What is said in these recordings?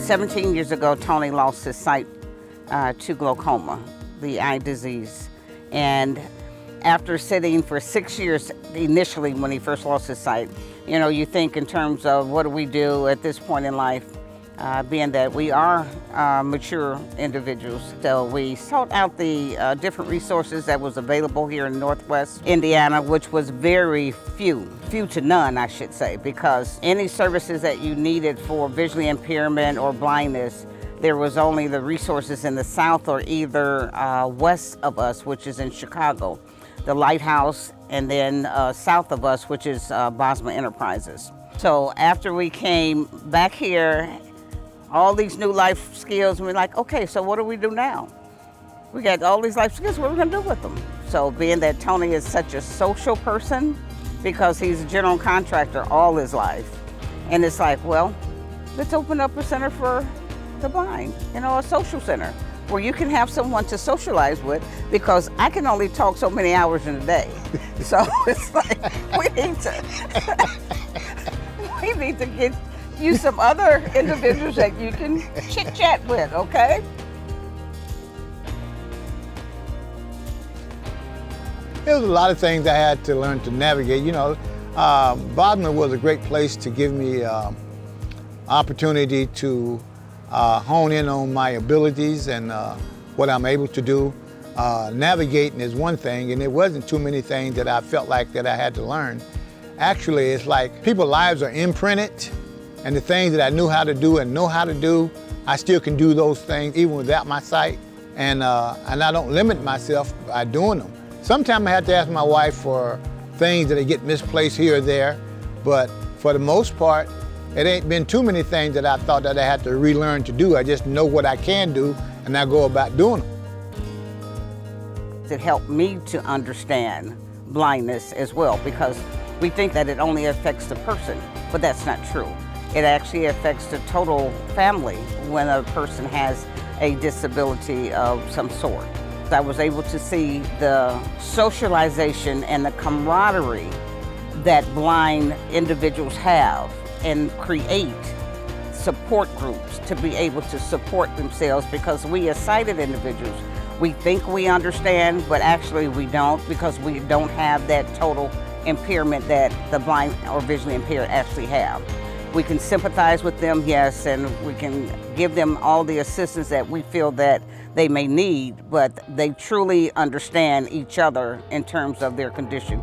17 years ago, Tony lost his sight to glaucoma, the eye disease. And after sitting for 6 years initially when he first lost his sight, you know, you think in terms of what do we do at this point in life, being that we are mature individuals. So we sought out the different resources that was available here in Northwest Indiana, which was very few to none, I should say, because any services that you needed for visually impairment or blindness, there was only the resources in the south or either west of us, which is in Chicago, the Lighthouse, and then south of us, which is Bosma Enterprises. So after we came back here, all these new life skills, and we're like, okay, so what do we do now? We got all these life skills, what are we gonna do with them? So being that Tony is such a social person, because he's a general contractor all his life, and it's like, well, let's open up a center for the blind, you know, a social center, where you can have someone to socialize with, because I can only talk so many hours in a day. So it's like, we need to get you some other individuals that you can chit chat with, okay? There was a lot of things I had to learn to navigate. You know, Bosma was a great place to give me opportunity to hone in on my abilities and what I'm able to do. Navigating is one thing, and it wasn't too many things that I felt like that I had to learn. Actually, it's like people's lives are imprinted, and the things that I knew how to do and know how to do, I still can do those things even without my sight, and I don't limit myself by doing them. Sometimes I have to ask my wife for things that get misplaced here or there, but for the most part, it ain't been too many things that I thought that I had to relearn to do. I just know what I can do, and I go about doing them. It helped me to understand blindness as well, because we think that it only affects the person, but that's not true. It actually affects the total family when a person has a disability of some sort. I was able to see the socialization and the camaraderie that blind individuals have and create support groups to be able to support themselves, because we as sighted individuals, we think we understand, but actually we don't, because we don't have that total impairment that the blind or visually impaired actually have. We can sympathize with them, yes, and we can give them all the assistance that we feel that they may need, but they truly understand each other in terms of their condition.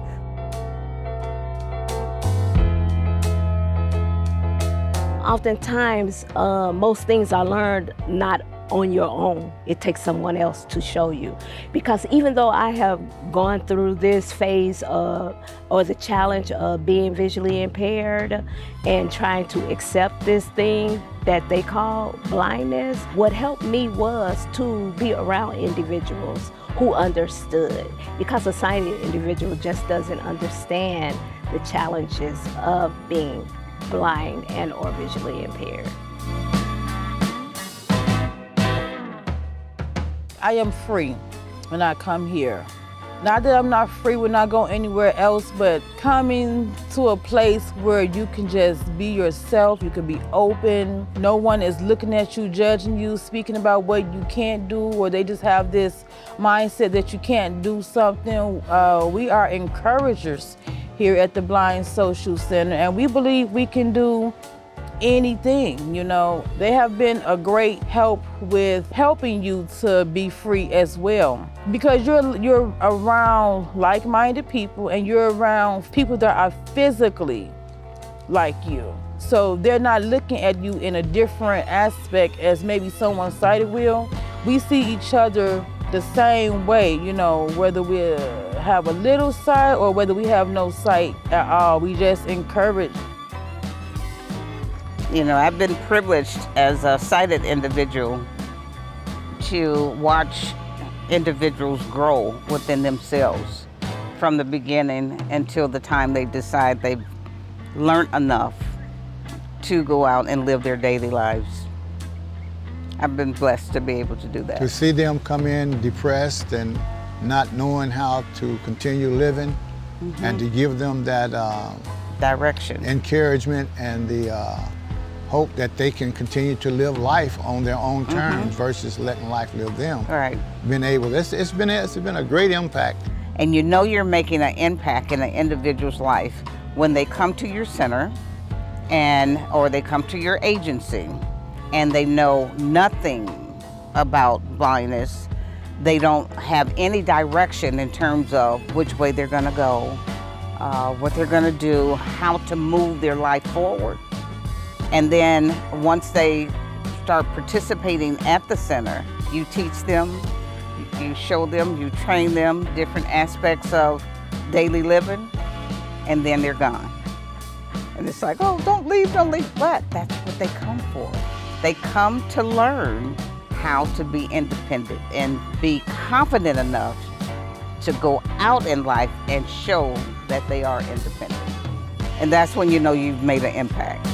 Oftentimes, most things are learned not on your own. It takes someone else to show you. Because even though I have gone through this phase of, or the challenge of being visually impaired and trying to accept this thing that they call blindness, what helped me was to be around individuals who understood. Because a sighted individual just doesn't understand the challenges of being blind and or visually impaired. I am free when I come here. Not that I'm not free when I go anywhere else, but coming to a place where you can just be yourself, you can be open. No one is looking at you, judging you, speaking about what you can't do, or they just have this mindset that you can't do something. We are encouragers here at the Blind Social Center, and we believe we can do anything, you know. They have been a great help with helping you to be free as well, because you're around like-minded people, and you're around people that are physically like you. So they're not looking at you in a different aspect as maybe someone sighted will. We see each other the same way, you know, whether we have a little sight or whether we have no sight at all. We just encourage. You know, I've been privileged as a sighted individual to watch individuals grow within themselves from the beginning until the time they decide they've learned enough to go out and live their daily lives. I've been blessed to be able to do that. To see them come in depressed and not knowing how to continue living, and to give them that direction, encouragement, and the hope that they can continue to live life on their own terms versus letting life live them. Right. Been able, it's been a great impact. And you know you're making an impact in an individual's life when they come to your center or they come to your agency and they know nothing about blindness. They don't have any direction in terms of which way they're gonna go, what they're gonna do, how to move their life forward. And then once they start participating at the center, you teach them, you show them, you train them different aspects of daily living, and then they're gone. And it's like, oh, don't leave, but that's what they come for. They come to learn how to be independent and be confident enough to go out in life and show that they are independent. And that's when you know you've made an impact.